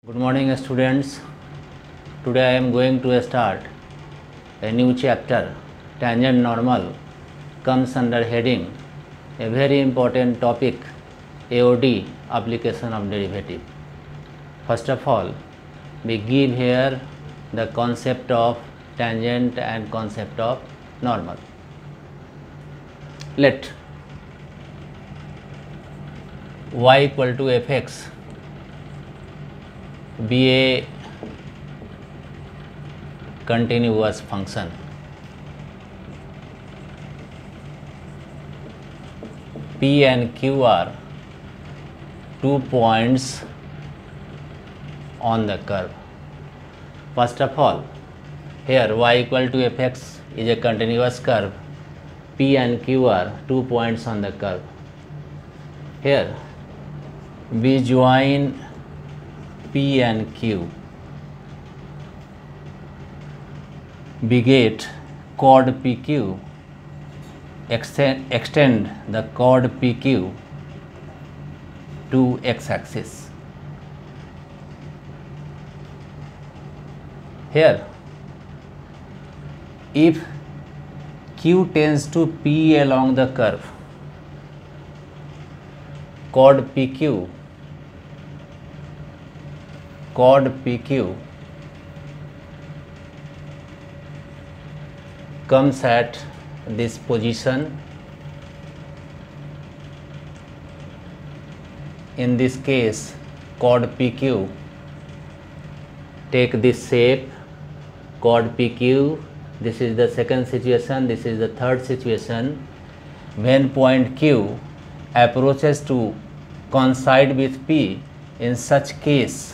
Good morning students. Today I am going to start a new chapter. Tangent normal comes under heading a very important topic, AOD, application of derivative. First of all, we give here the concept of tangent and concept of normal. Let y equal to fx be a continuous function. P and Q are 2 points on the curve. First of all, here y equal to fx is a continuous curve. P and Q are 2 points on the curve. Here we join P and Q. We get chord PQ, extend the chord PQ to x-axis. Here, if Q tends to P along the curve, chord PQ comes at this position. In this case, chord PQ take this shape, chord PQ. This is the second situation, this is the third situation. When point Q approaches to coincide with P, in such case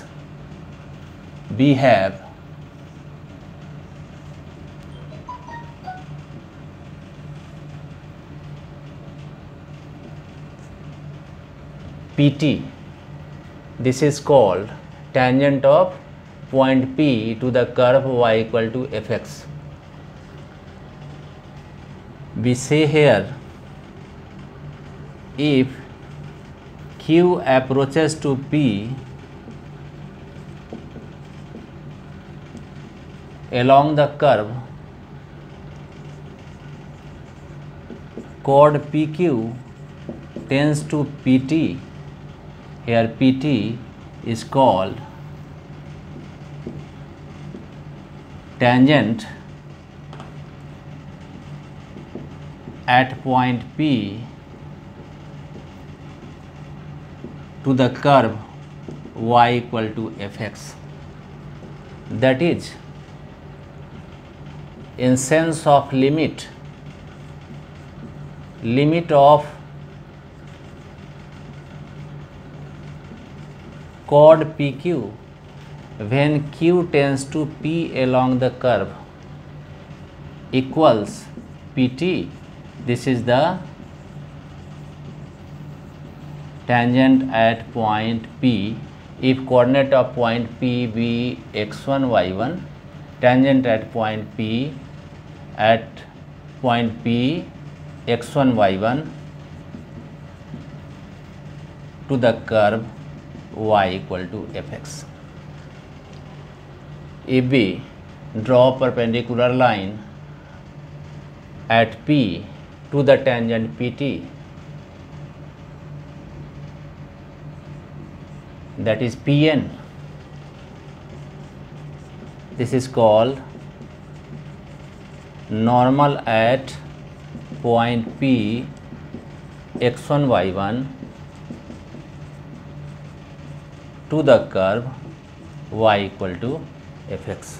we have PT. This is called tangent of point P to the curve y equal to fx. We say here, if Q approaches to P along the curve, chord PQ tends to PT. Here PT is called tangent at point P to the curve y equal to fx. That is, in sense of limit of chord PQ when Q tends to P along the curve equals PT. This is the tangent at point P. If coordinate of point P be x1, y1, tangent at point P x1, y1 to the curve y equal to fx. If we draw perpendicular line at P to the tangent PT, that is Pn, this is called normal at point P x1, y1 to the curve y equal to fx.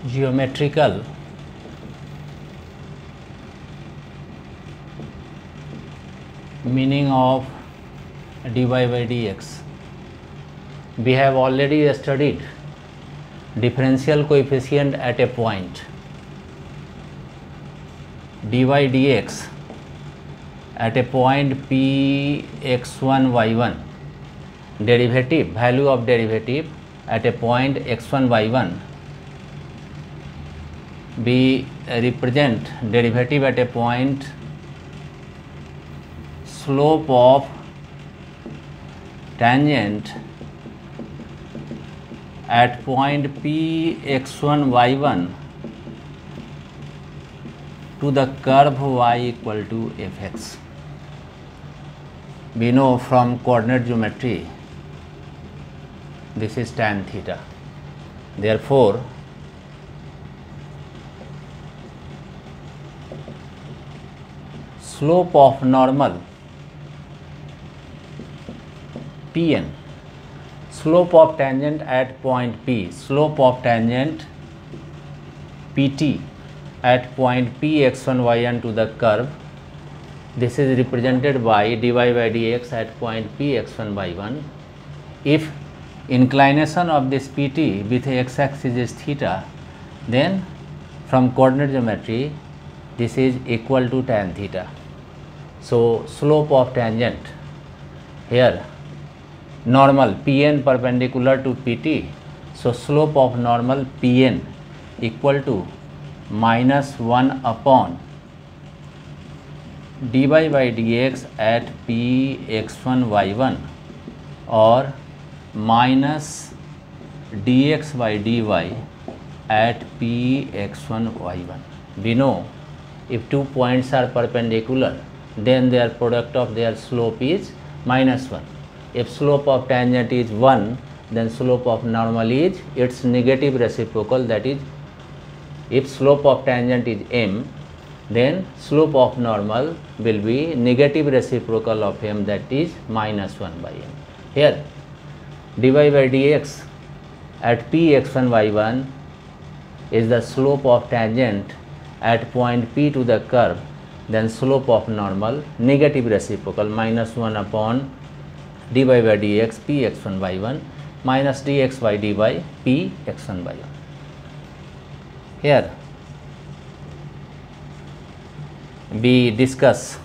Geometrical meaning of dy by dx. We have already studied differential coefficient at a point. Dy dx at a point P x1, y1, derivative, value of derivative at a point x1, y1, we represent derivative at a point slope of tangent at point P x1 y1 to the curve y equal to fx. We know from coordinate geometry this is tan theta. Therefore, slope of normal Pn, slope of tangent at point P, slope of tangent Pt at point P x1 y1 to the curve, this is represented by dy by dx at point P x1 y1. If inclination of this Pt with x axis is theta, then from coordinate geometry this is equal to tan theta. So, slope of tangent here normal Pn perpendicular to Pt. So, slope of normal Pn equal to minus 1 upon dy by dx at P x1 y1 or minus dx by dy at P x1 y1. We know if two points are perpendicular, then their product of their slope is minus 1. If slope of tangent is 1, then slope of normal is its negative reciprocal, that is, if slope of tangent is m, then slope of normal will be negative reciprocal of m, that is minus 1 by m. Here dy by dx at P x1 y1 is the slope of tangent at point P to the curve, then slope of normal negative reciprocal minus 1 upon dy by dx P x1 y1 minus dx by dy P x1 y1. Here we discuss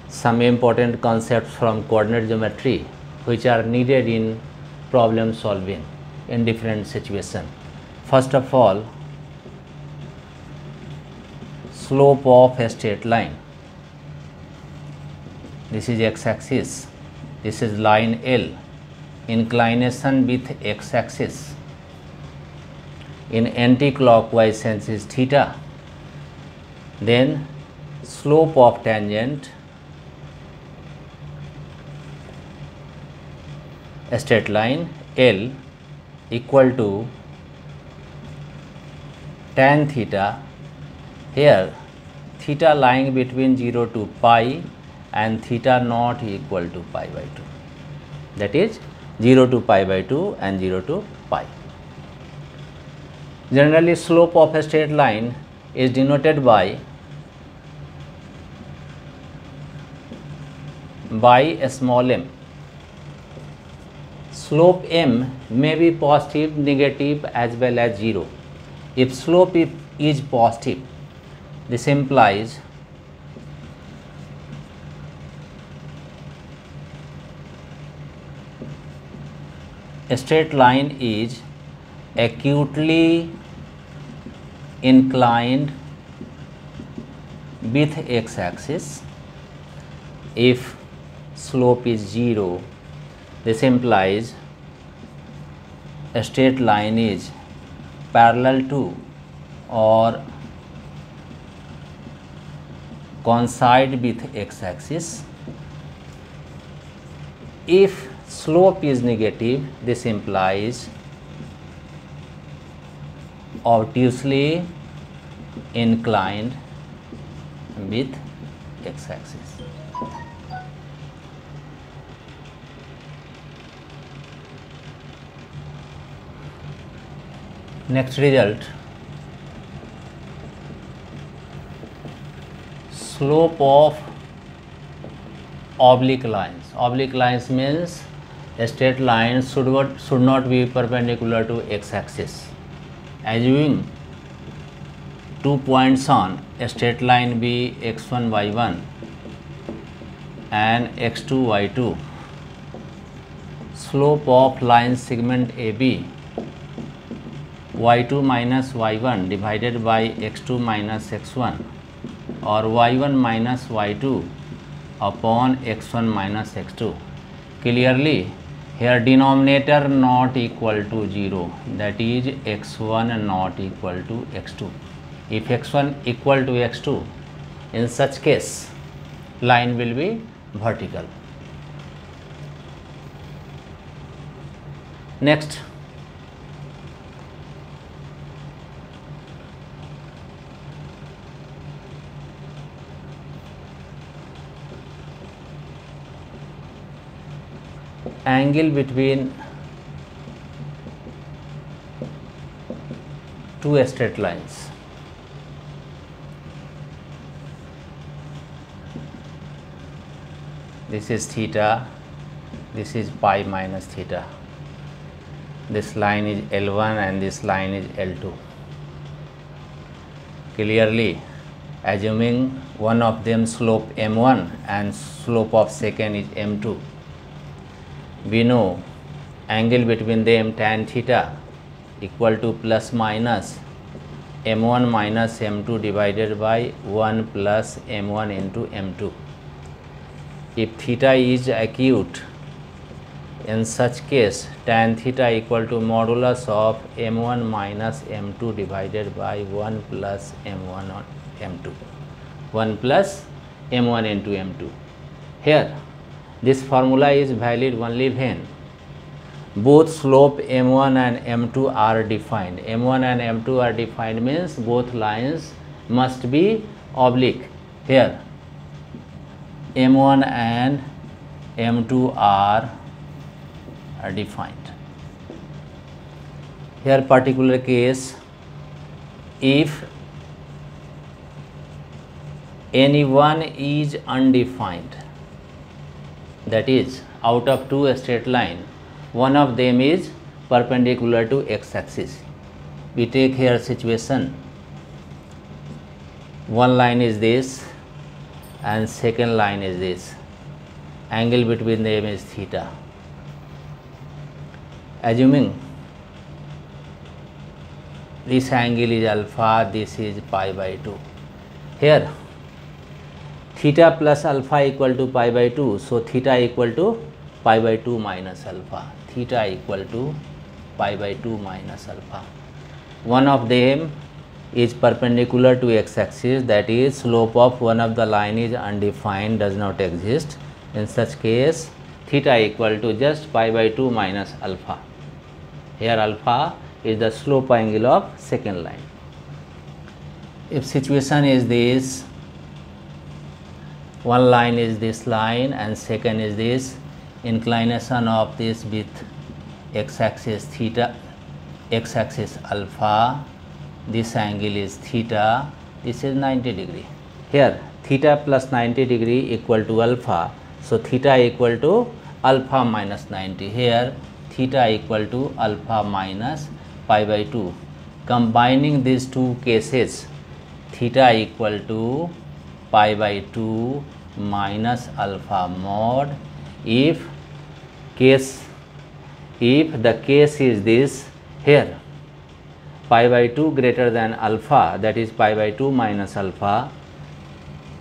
some important concepts from coordinate geometry which are needed in problem solving in different situations. First of all, slope of a straight line. This is x axis, this is line L, inclination with x axis in anti-clockwise sense is theta. Then slope of tangent a straight line L equal to tan theta. Here theta lying between 0 to pi and theta not equal to pi by 2, that is 0 to pi by 2 and 0 to pi. Generally, slope of a straight line is denoted by a small m. Slope m may be positive, negative as well as 0. If slope is positive, this implies a straight line is acutely inclined with x axis. If slope is 0, this implies a straight line is parallel to or coincide with x axis. If slope is negative, this implies obtusely inclined with x axis. Next result, slope of oblique lines. Oblique lines means a straight line should not be perpendicular to x axis. Assuming 2 points on a straight line be x1 y1 and x2 y2, slope of line segment AB y2 minus y1 divided by x2 minus x1 or y1 minus y2 upon x1 minus x2. Clearly here denominator not equal to 0, that is x1 not equal to x2. If x1 equal to x2, in such case line will be vertical. Next, angle between two straight lines. This is theta, this is pi minus theta. This line is L1 and this line is L2. Clearly, assuming one of them slope m1 and slope of second is m2, we know angle between them tan theta equal to plus minus m1 minus m2 divided by 1 plus m1 into m2. If theta is acute, in such case tan theta equal to modulus of m1 minus m2 divided by 1 plus m1 on m2, 1 plus m1 into m2. Here this formula is valid only when both slope m1 and m2 are defined. M1 and m2 are defined means both lines must be oblique. Here m1 and m2 are defined. Here particular case, if any one is undefined, that is out of two straight line, one of them is perpendicular to x-axis. We take here situation, one line is this and second line is this, angle between them is theta. Assuming this angle is alpha, this is pi by 2. Here theta plus alpha equal to pi by 2, so theta equal to pi by 2 minus alpha, theta equal to pi by 2 minus alpha. One of them is perpendicular to x-axis, that is slope of one of the line is undefined, does not exist. In such case theta equal to just pi by 2 minus alpha. Here alpha is the slope angle of second line. If situation is this, one line is this line and second is this, inclination of this with x-axis theta, x-axis alpha, this angle is theta, this is 90 degree. Here theta plus 90 degree equal to alpha, so theta equal to alpha minus 90. Here theta equal to alpha minus pi by 2. Combining these two cases, theta equal to pi by 2 minus alpha mod. If the case is this, here pi by 2 greater than alpha, that is pi by 2 minus alpha,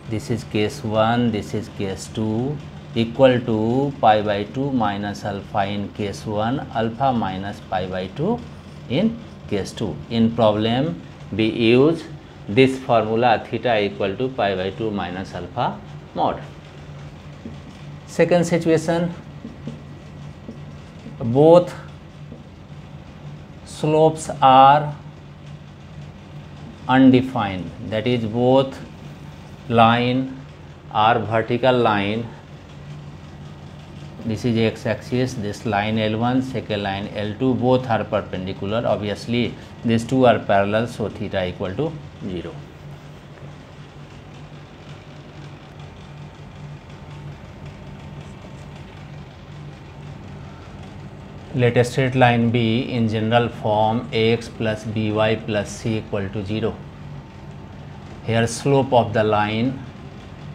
this is case 1, this is case 2, equal to pi by 2 minus alpha in case 1, alpha minus pi by 2 in case 2. In problem we use this formula, theta equal to pi by 2 minus alpha mod. Second situation, both slopes are undefined, that is both line are vertical line. This is x-axis, this line L1, second line L2, both are perpendicular. Obviously these two are parallel, so theta equal to 0. Let a straight line be in general form ax plus by plus c equal to 0. Here slope of the line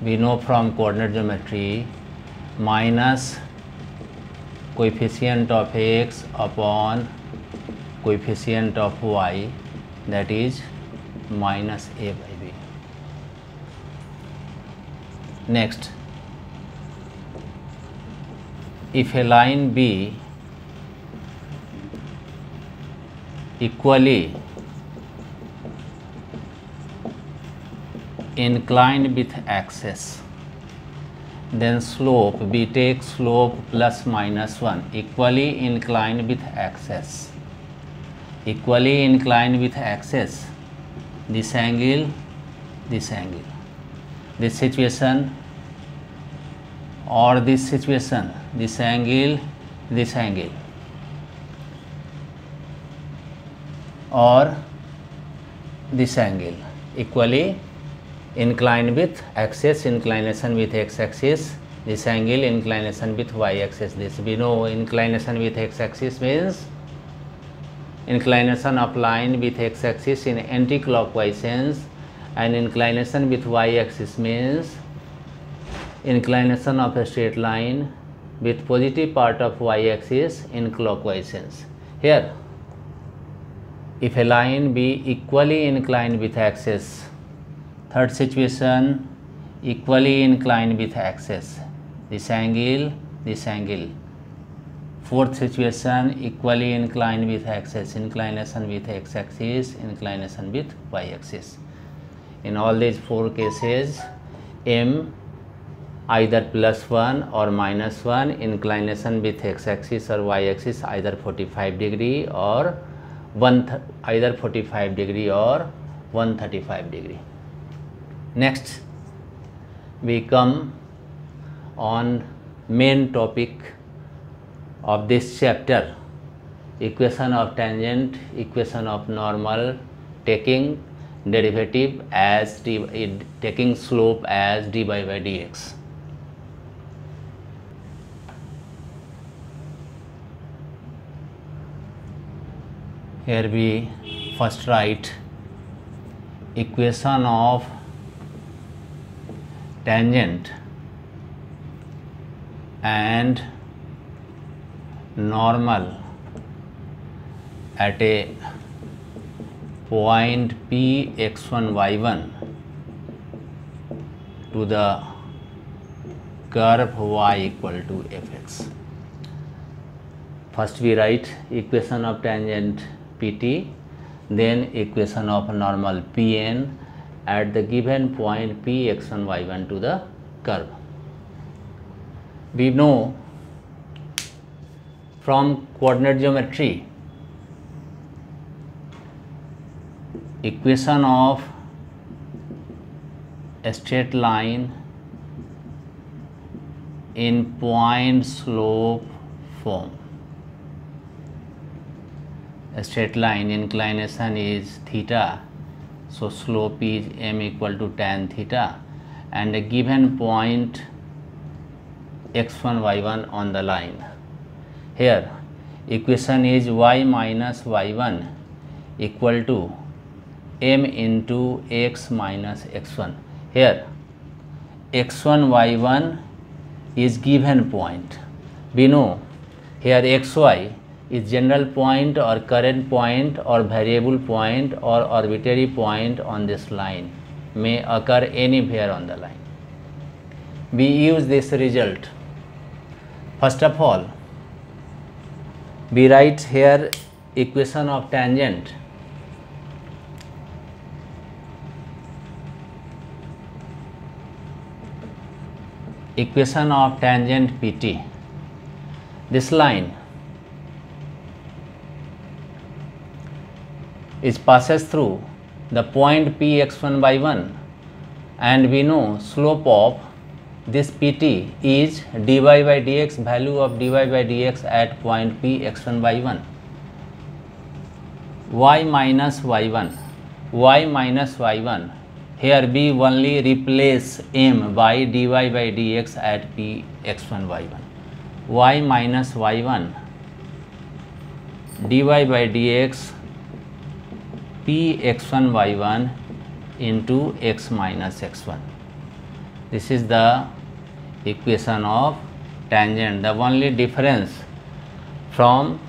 we know from coordinate geometry, minus coefficient of x upon coefficient of y, that is minus a by b. Next, if a line B equally inclined with axis, then slope B takes slope plus minus 1, equally inclined with axis, equally inclined with axis, this angle, this angle, this situation or this situation, this angle, this angle, or this angle, equally inclined with axis, inclination with x-axis, this angle, inclination with y-axis. This we know inclination with x-axis means inclination of line with x-axis in anti-clockwise sense, and inclination with y-axis means inclination of a straight line with positive part of y-axis in clockwise sense. Here, if a line be equally inclined with axis, third situation, equally inclined with axis, this angle, this angle. Fourth situation, equally inclined with axis, inclination with x-axis, inclination with y-axis. In all these four cases, M either plus 1 or minus 1, inclination with x-axis or y-axis either 45 degree or either 45 degree or 135 degree. Next, we come on main topic of this chapter, equation of tangent, equation of normal, taking derivative as taking slope as dy by dx. Here we first write equation of tangent and normal at a point P x1 y1 to the curve y equal to fx. First we write equation of tangent pt, then equation of normal Pn at the given point P x1 y1 to the curve. We know from coordinate geometry equation of a straight line in point slope form. A straight line inclination is theta, so slope is m equal to tan theta, and a given point x1 y1 on the line. Here equation is y minus y1 equal to m into x minus x1. Here x1 y1 is given point. We know here xy is general point or current point or variable point or arbitrary point on this line, may occur anywhere on the line. We use this result. First of all, we write here equation of tangent. Equation of tangent pt. This line is passes through the point P x1 y1, and we know slope of this pt is dy by dx, value of dy by dx at point P x1 y1. Y minus y1, y minus y1, here we only replace m by dy by dx at P x1 y1. Y minus y1 dy by dx P x1 y1 into x minus x1. This is the equation of tangent. The only difference from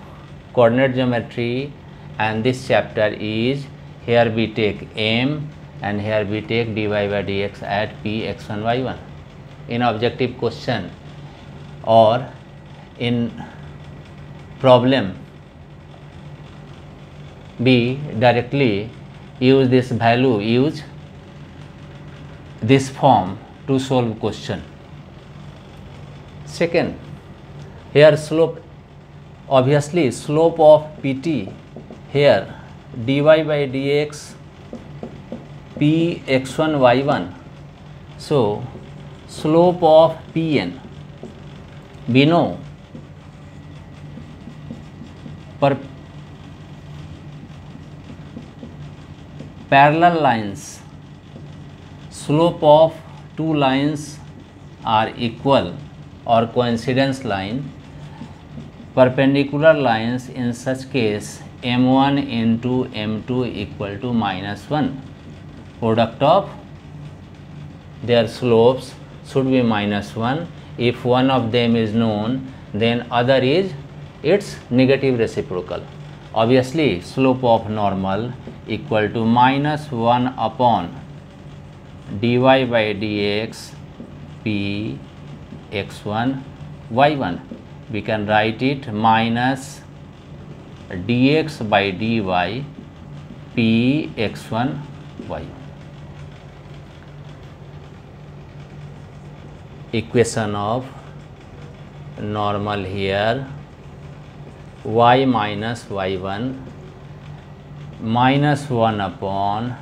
coordinate geometry and this chapter is here we take m and here we take dy by dx at P x1 y1. In objective question or in problem B, directly use this value, use this form to solve question. Second, here slope, obviously slope of pt, here dy by dx p x1 y1, so slope of pn, we know parallel lines, slope of two lines are equal or coincidence line. Perpendicular lines, in such case m1 into m2 equal to -1. Product of their slopes should be -1. If one of them is known, then other is its negative reciprocal. Obviously slope of normal equal to -1 upon dy by dx p x1 y1. We can write it minus dx by dy p x1 y1. Equation of normal here, y minus y1 -1 upon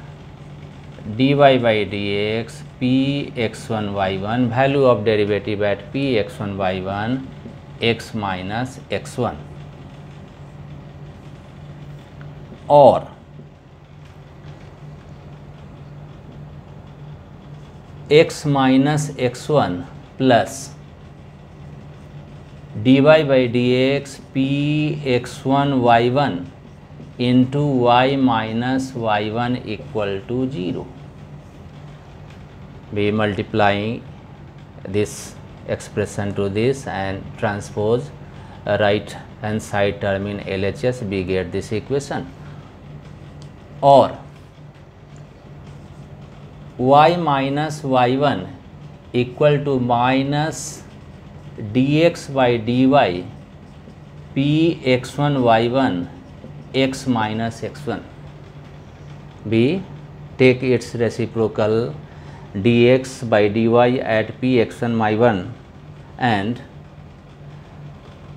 dy by dx p x1 y1, value of derivative at p x1 y1 x minus x1, or x minus x1 plus dy by dx p x1 y1 into y minus y1 equal to 0. We multiply this expression to this and transpose right hand side term in LHS, we get this equation. Or y minus y1 equal to minus dx by dy p x1 y1 x minus x1. We take its reciprocal dx by dy at p x1 y1 and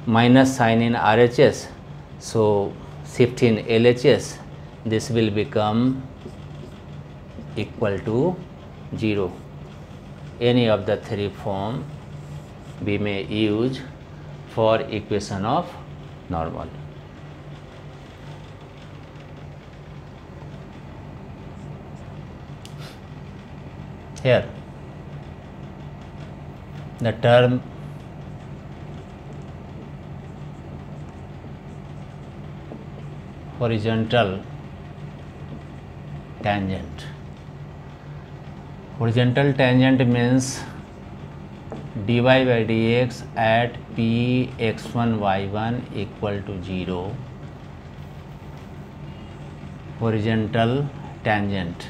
minus sign in RHS, so shift in LHS, this will become equal to 0. Any of the three form we may use for equation of normal. Here the term horizontal tangent. Horizontal tangent means dy by dx at p x1 y1 equal to 0. Horizontal tangent.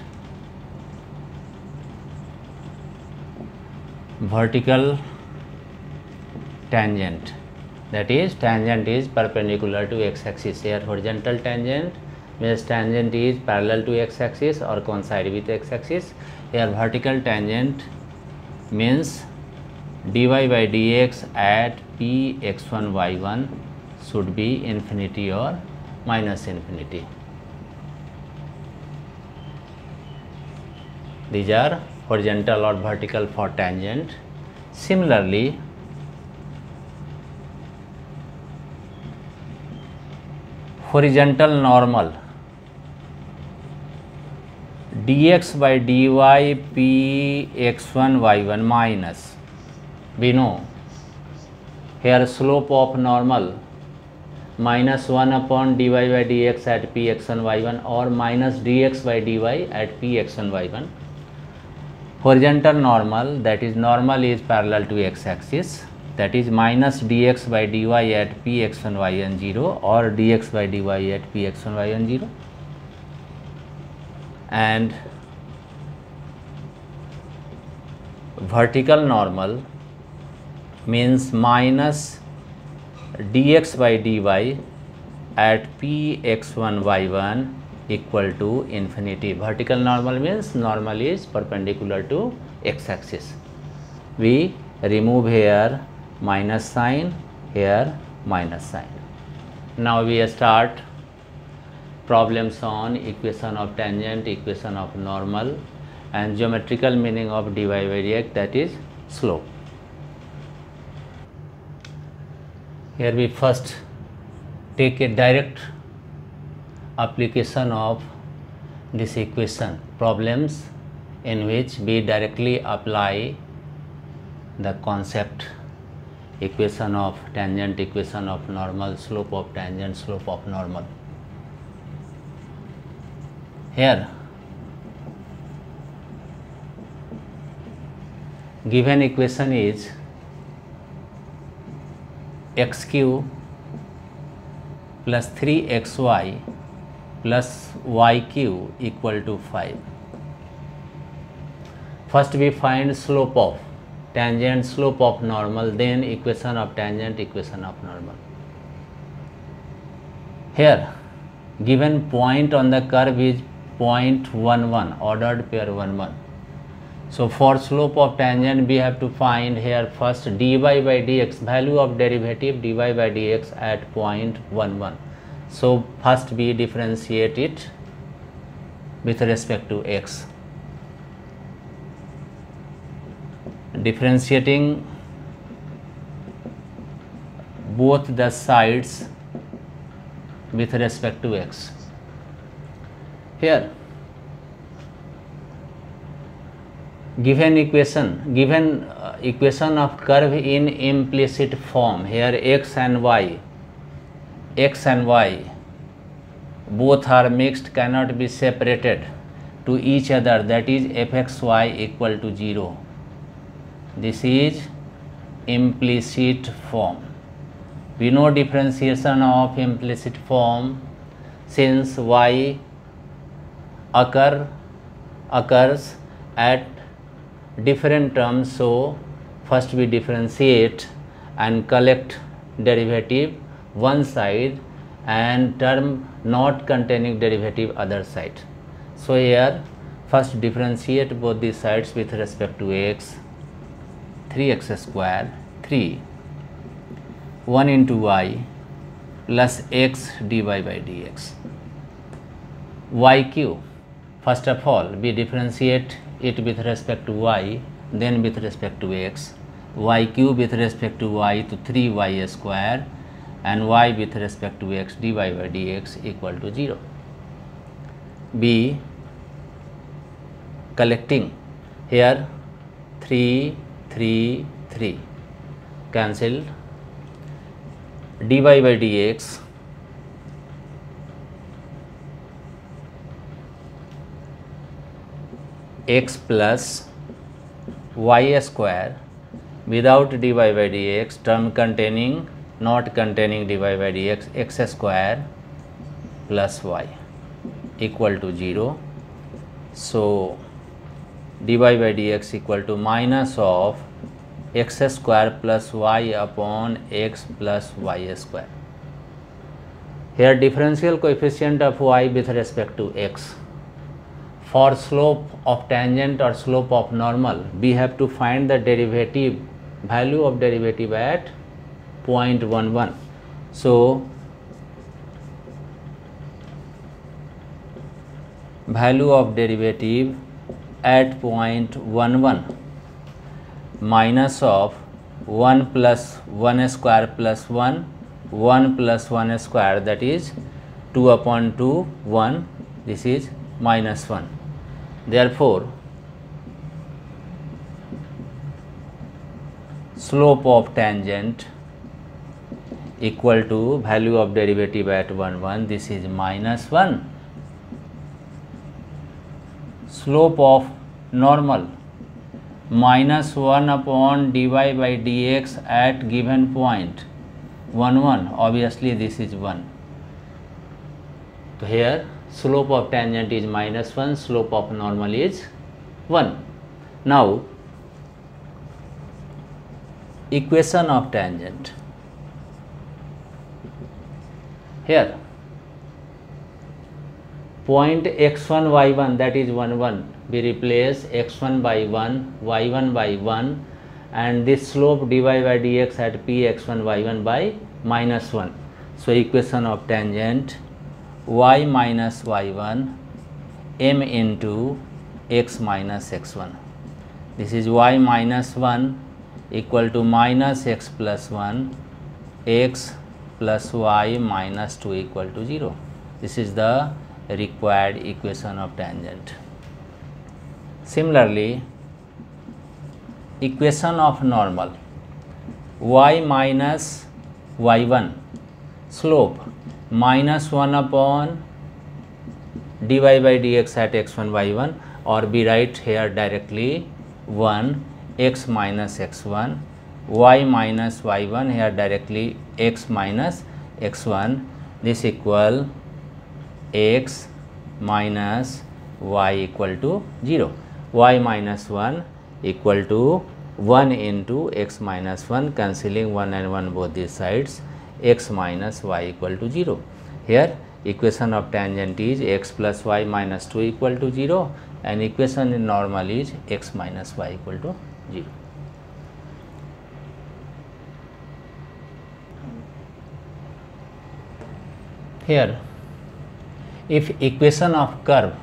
Vertical tangent, that is tangent is perpendicular to x-axis. Here horizontal tangent means tangent is parallel to x-axis or coincide with x-axis. Here vertical tangent means dy by dx at p x1 y1 should be infinity or minus infinity. These are horizontal or vertical for tangent. Similarly, horizontal normal dx by dy p x1 y1 minus, we know here slope of normal -1 upon dy by dx at p x1 y1 or minus dx by dy at p x1 y1. Horizontal normal, that is normal is parallel to x-axis, that is minus dx by dy at p x1 y1 0 or dx by dy at p x1 y1 0, and vertical normal means minus dx by dy at px1 y1 equal to infinity. Vertical normal means normal is perpendicular to x axis. We remove here minus sign, here minus sign. Now we start problems on equation of tangent, equation of normal, and geometrical meaning of dy by dx, that is slope. Here we first take a direct application of this equation, problems in which we directly apply the concept equation of tangent, equation of normal, slope of tangent, slope of normal. Here given equation is x cube plus 3xy plus y cube equal to 5. First we find slope of tangent, slope of normal, then equation of tangent, equation of normal. Here given point on the curve is 0.11, ordered pair 1 1. So for slope of tangent we have to find here first dy by dx, value of derivative dy by dx at 0.11. So first we differentiate it with respect to x. Differentiating both the sides with respect to x. Here given equation of curve in implicit form, here x and y both are mixed, cannot be separated to each other, that is fxy equal to 0. This is implicit form. We know differentiation of implicit form since y occurs at different terms. So first we differentiate and collect derivative one side and term not containing derivative other side. So here first differentiate both these sides with respect to x, 3x square 3 1 into y plus x dy by dx. Y cube, first of all we differentiate it with respect to y, then with respect to x. Y cube with respect to y to 3y square and y with respect to x dy by dx equal to 0. B collecting here 3 3 3 cancelled, dy by dx x plus y square without dy by dx, term containing not containing dy by dx, x square plus y equal to 0. So dy by dx equal to minus of x square plus y upon x plus y square. Here differential coefficient of y with respect to x. For slope of tangent or slope of normal, we have to find the derivative, value of derivative at 0.11. So value of derivative at 0.11 minus of 1 plus 1 square plus 1, 1 plus 1 square, that is 2 upon 2, 1, this is minus 1. Therefore, slope of tangent equal to value of derivative at 1 1, this is minus 1. Slope of normal minus 1 upon dy by dx at given point 1 1, obviously this is 1. So here slope of tangent is minus 1, slope of normal is 1. Now equation of tangent. Here point x1 y1, that is 1 1, we replace x1 by 1 y1 by 1, and this slope dy by dx at p x1 y1 by minus 1. So equation of tangent y minus y1 m into x minus x1. This is y minus 1 equal to minus x plus 1 x plus y minus 2 equal to 0. This is the required equation of tangent. Similarly, equation of normal y minus y1 slope minus 1 upon dy by dx at x1 y1, or we write here directly 1 x minus x1 y minus y1, here directly x minus x1, this equal x minus y equal to 0. Y minus 1 equal to 1 into x minus 1, cancelling 1 and 1 both these sides, x minus y equal to 0. Here equation of tangent is x plus y minus 2 equal to 0, and equation in normal is x minus y equal to 0. Here, if equation of curve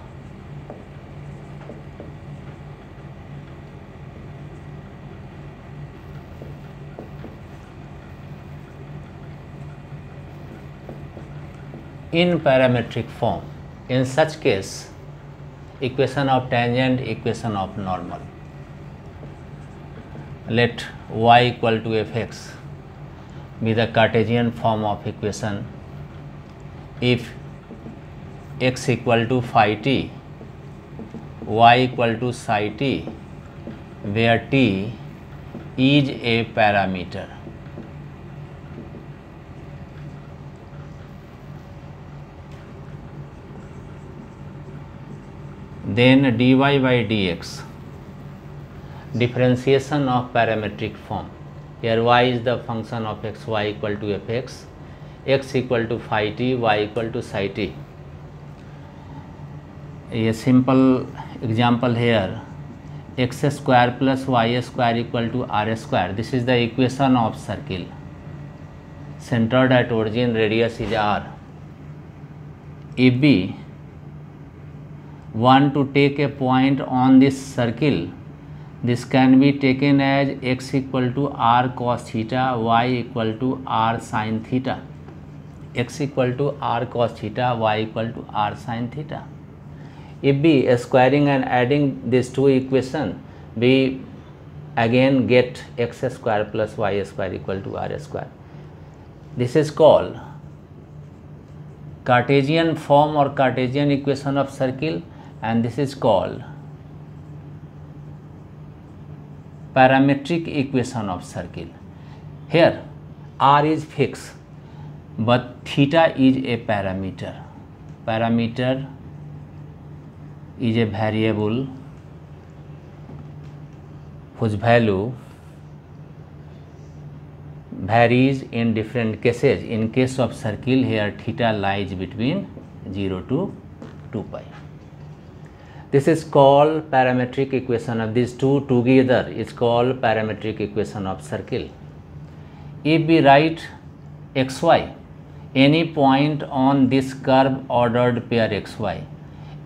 in parametric form, in such case equation of tangent, equation of normal. Let y equal to fx be the Cartesian form of equation. If x equal to phi t, y equal to psi t, where t is a parameter. Then dy by dx, differentiation of parametric form. Here y is the function of x, y equal to fx, x equal to phi t, y equal to psi t. A simple example here, x square plus y square equal to r square. This is the equation of circle. Centered at origin, radius is r. If we want to take a point on this circle, this can be taken as x equal to r cos theta, y equal to r sin theta. X equal to r cos theta, y equal to r sin theta. If we squaring and adding these two equations, we again get x square plus y square equal to r square. This is called Cartesian form or Cartesian equation of circle, and this is called parametric equation of circle. Here r is fixed, but theta is a parameter. Parameter is a variable whose value varies in different cases. In case of circle, here theta lies between 0 to 2 pi. This is called parametric equation of these two together is called parametric equation of circle. If we write xy, any point on this curve ordered pair xy,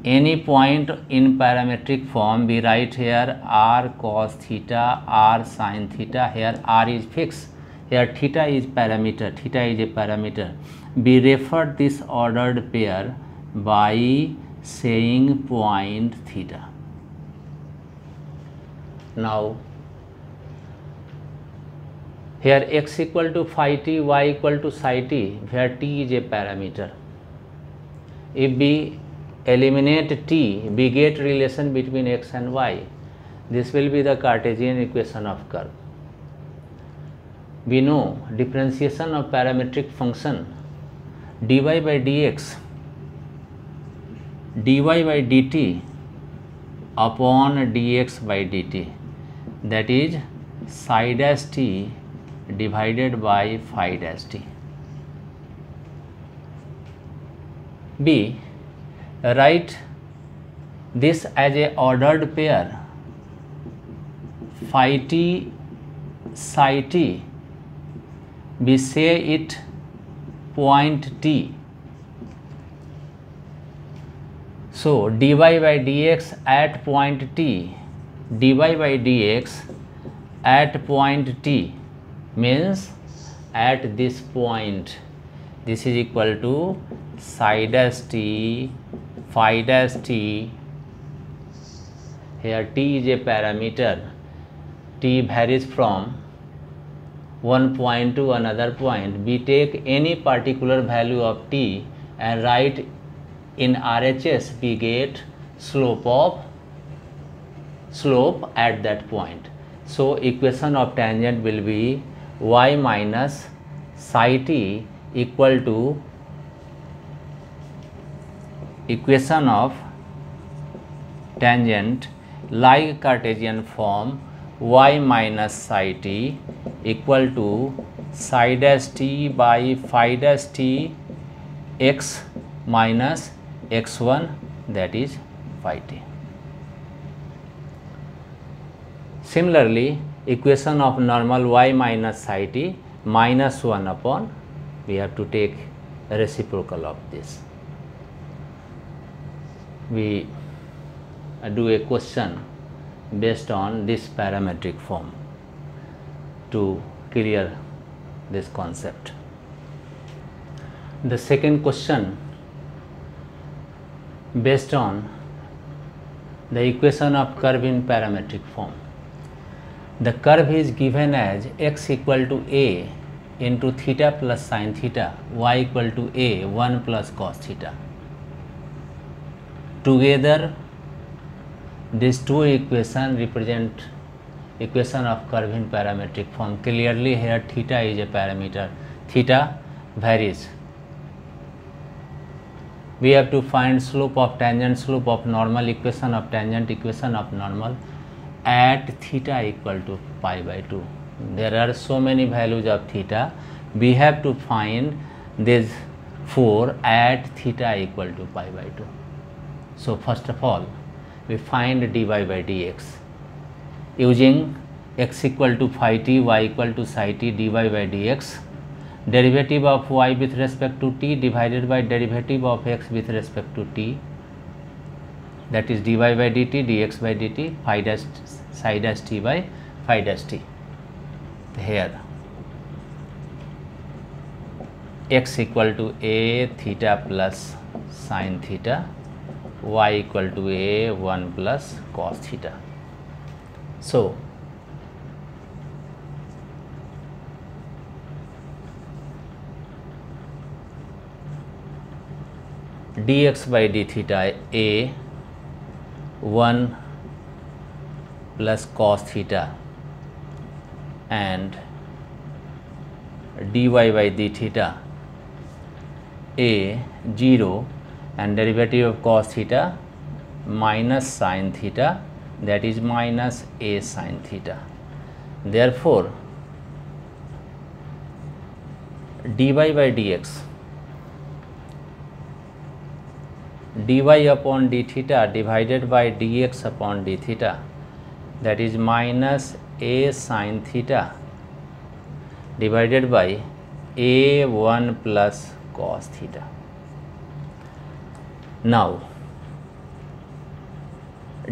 any point in parametric form, we write here r cos theta, r sin theta. Here r is fixed, here theta is parameter, theta is a parameter. We refer this ordered pair by saying point theta. Now here x equal to phi t, y equal to psi t, where t is a parameter. If we eliminate t, we get relation between x and y. This will be the Cartesian equation of curve. We know differentiation of parametric function dy by dx, dy by dt upon dx by dt, that is psi dash t divided by phi dash t. B. Write this as a ordered pair phi t psi t. We say it point T. So dy by dx at point T, dy by dx at point T means at this point. This is equal to psi dash t, phi dash t. Here t is a parameter. T varies from one point to another point. We take any particular value of t and write in RHS, we get slope at that point. So equation of tangent will be y minus psi t equal to equation of tangent like Cartesian form y minus psi t equal to psi dash t by phi dash t x minus x1, that is phi t. Similarly, equation of normal y minus psi t minus 1 upon, we have to take reciprocal of this. We do a question based on this parametric form to clear this concept. The second question based on the equation of curve in parametric form. The curve is given as x equal to a into theta plus sin theta, y equal to a 1 plus cos theta. Together these two equations represent equation of curve in parametric form. Clearly here theta is a parameter, theta varies. We have to find slope of tangent, slope of normal, equation of tangent, equation of normal at theta equal to pi by 2. There are so many values of theta. We have to find these 4 at theta equal to pi by 2. So first of all, we find dy by dx using x equal to phi t, y equal to psi t, dy by dx. Derivative of y with respect to t divided by derivative of x with respect to t, that is dy by dt, dx by dt, phi dash psi dash t by phi dash t. Here x equal to a theta plus sin theta, y equal to a 1 plus cos theta. So dx by d theta a 1 plus cos theta and dy by d theta a 0 and derivative of cos theta minus sin theta, that is minus a sin theta. Therefore dy by dx, dy upon d theta divided by dx upon d theta, that is minus a sin theta divided by a 1 plus cos theta. Now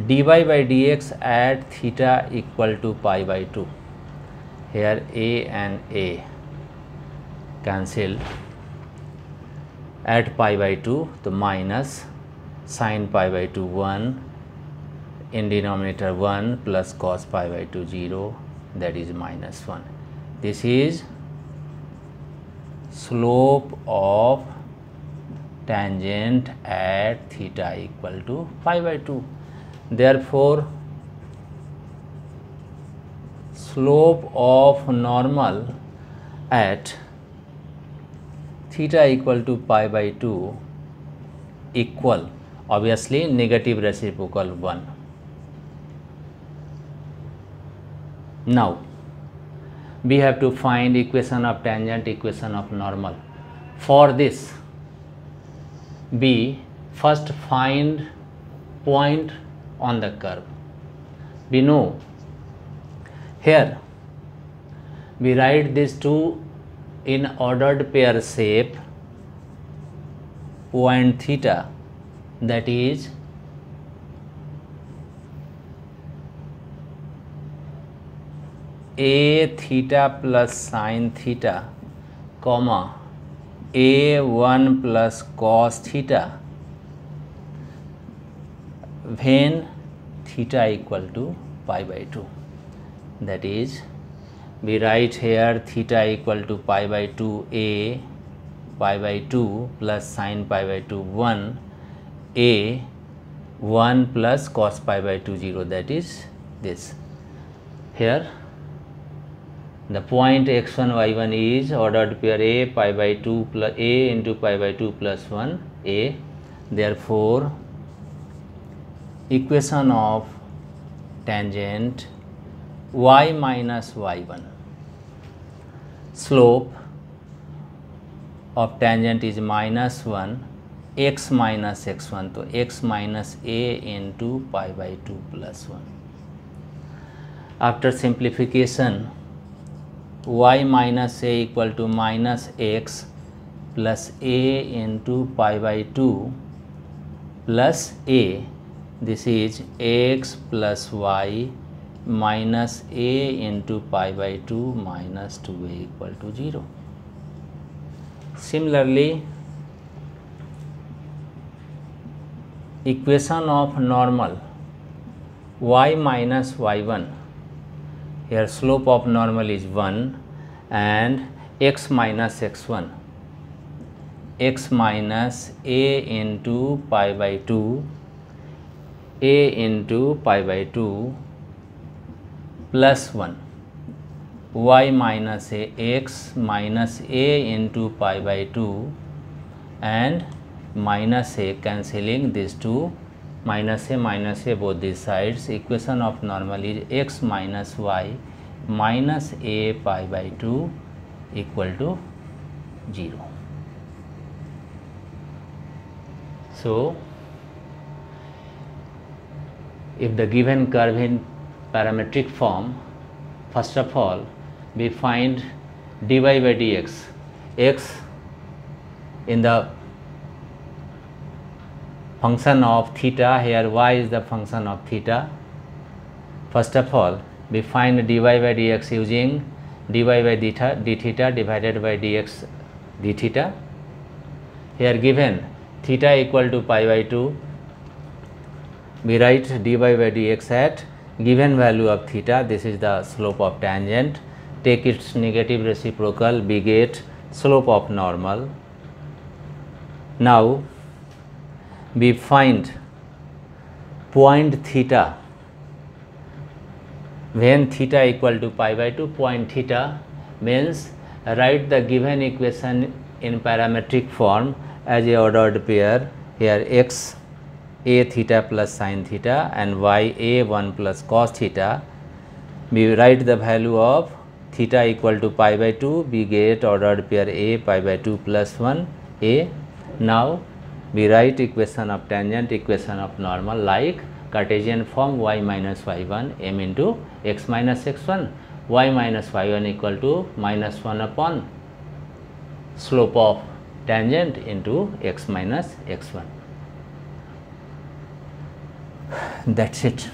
dy by dx at theta equal to pi by 2. Here a and a cancel. At pi by 2, the minus sin pi by 2 1, in denominator 1 plus cos pi by 2 0, that is minus 1. This is slope of tangent at theta equal to pi by 2. Therefore slope of normal at theta equal to pi by 2 equal, obviously negative reciprocal 1. Now we have to find equation of tangent, equation of normal. For this B. First find point on the curve. We know here we write these two in ordered pair shape. Point theta, that is a theta plus sine theta, comma a1 plus cos theta, when theta equal to pi by 2. That is, we write here theta equal to pi by 2 a pi by 2 plus sine pi by 2 1 a 1 plus cos pi by 2 0, that is this. Here the point x1 y1 is ordered pair a pi by 2 plus a into pi by 2 plus 1 a. Therefore, equation of tangent y minus y1, slope of tangent is minus 1 x minus x1, so x minus a into pi by 2 plus 1. After simplification, y minus a equal to minus x plus a into pi by 2 plus a, this is x plus y minus a into pi by 2 minus 2a equal to 0. Similarly, equation of normal y minus y1, here slope of normal is 1 and x minus x1, x minus a into pi by 2 a into pi by 2 plus 1, y minus a x minus a into pi by 2 and minus a, cancelling these two, minus a both these sides. Equation of normal is x minus y minus a pi by 2 equal to 0. So, if the given curve in parametric form, first of all we find dy by dx, x in the function of theta, here y is the function of theta. First of all we find dy by dx using dy by d theta divided by dx d theta. Here given theta equal to pi by 2, we write dy by dx at given value of theta, this is the slope of tangent, take its negative reciprocal, we get slope of normal. Now we find point theta when theta equal to pi by 2. Point theta means write the given equation in parametric form as a ordered pair, here x a theta plus sine theta and y a 1 plus cos theta. We write the value of theta equal to pi by 2, we get ordered pair a pi by 2 plus 1 a. Now we write equation of tangent, equation of normal like Cartesian form y minus y1 m into x minus x1, y minus y1 equal to minus 1 upon slope of tangent into x minus x1. That's it.